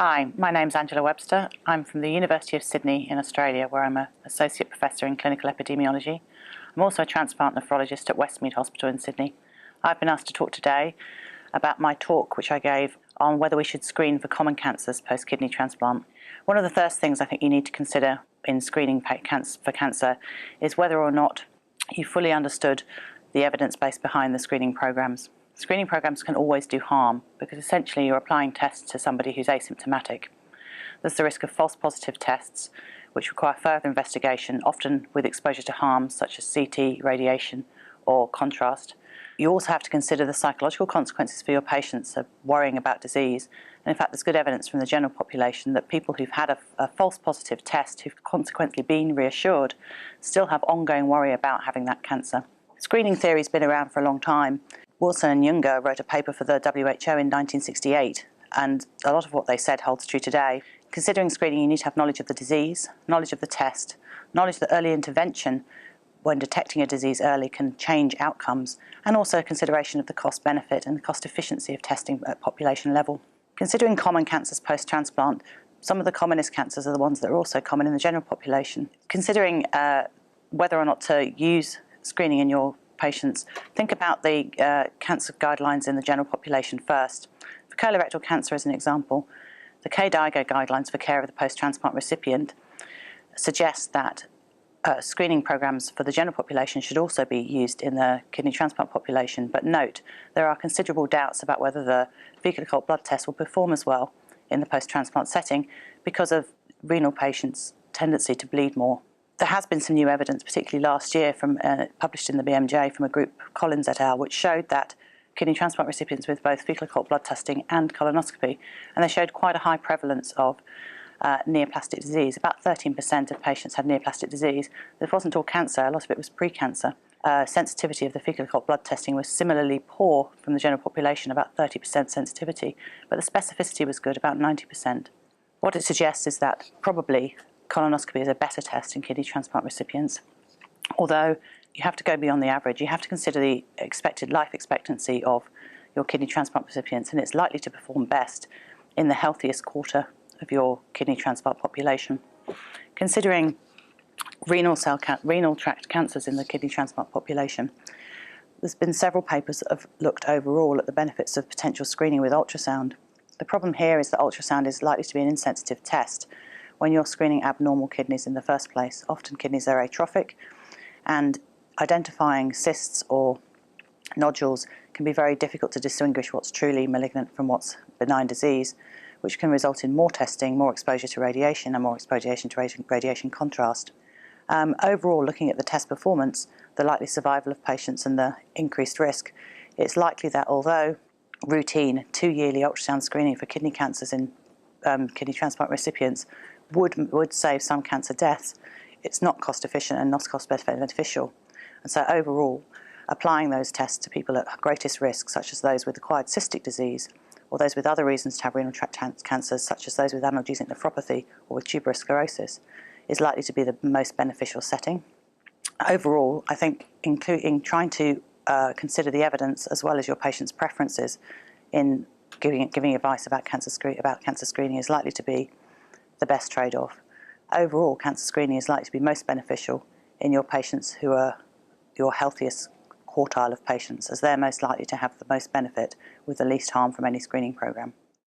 Hi, my name's Angela Webster. I'm from the University of Sydney in Australia, where I'm an Associate Professor in Clinical Epidemiology. I'm also a transplant nephrologist at Westmead Hospital in Sydney. I've been asked to talk today about my talk which I gave on whether we should screen for common cancers post-kidney transplant. One of the first things I think you need to consider in screening for cancer is whether or not you fully understood the evidence base behind the screening programs. Screening programs can always do harm because essentially you're applying tests to somebody who's asymptomatic. There's the risk of false positive tests which require further investigation, often with exposure to harms such as CT, radiation or contrast. You also have to consider the psychological consequences for your patients of worrying about disease. And in fact, there's good evidence from the general population that people who've had a false positive test, who've consequently been reassured, still have ongoing worry about having that cancer. Screening theory has been around for a long time. Wilson and Younger wrote a paper for the WHO in 1968, and a lot of what they said holds true today. Considering screening, you need to have knowledge of the disease, knowledge of the test, knowledge that early intervention when detecting a disease early can change outcomes, and also consideration of the cost-benefit and the cost efficiency of testing at population level. Considering common cancers post-transplant, some of the commonest cancers are the ones that are also common in the general population. Considering whether or not to use screening in your patients, think about the cancer guidelines in the general population first. For colorectal cancer, as an example, the KDIGO guidelines for care of the post-transplant recipient suggest that screening programs for the general population should also be used in the kidney transplant population. But note, there are considerable doubts about whether the fecal occult blood test will perform as well in the post-transplant setting because of renal patients' tendency to bleed more. There has been some new evidence, particularly last year, published in the BMJ from a group, Collins et al., which showed that kidney transplant recipients with both fecal occult blood testing and colonoscopy, and they showed quite a high prevalence of neoplastic disease. About 13% of patients had neoplastic disease. It wasn't all cancer, a lot of it was pre-cancer. Sensitivity of the fecal occult blood testing was similarly poor from the general population, about 30% sensitivity, but the specificity was good, about 90%. What it suggests is that probably colonoscopy is a better test in kidney transplant recipients, although you have to go beyond the average. You have to consider the expected life expectancy of your kidney transplant recipients, and it's likely to perform best in the healthiest quarter of your kidney transplant population. Considering renal tract cancers in the kidney transplant population, there's been several papers that have looked overall at the benefits of potential screening with ultrasound. The problem here is that ultrasound is likely to be an insensitive test when you're screening abnormal kidneys in the first place. Often kidneys are atrophic, and identifying cysts or nodules can be very difficult to distinguish what's truly malignant from what's benign disease, which can result in more testing, more exposure to radiation, and more exposure to radiation contrast. Overall, looking at the test performance, the likely survival of patients and the increased risk, it's likely that although routine 2-yearly ultrasound screening for kidney cancers in kidney transplant recipients would save some cancer deaths, it's not cost efficient and not cost beneficial. And so overall, applying those tests to people at greatest risk, such as those with acquired cystic disease, or those with other reasons to have renal tract cancers, such as those with analgesic nephropathy or with tuberous sclerosis, is likely to be the most beneficial setting. Overall, I think including trying to consider the evidence as well as your patient's preferences in giving advice about cancer screening is likely to be the best trade-off. Overall, cancer screening is likely to be most beneficial in your patients who are your healthiest quartile of patients, as they're most likely to have the most benefit with the least harm from any screening program.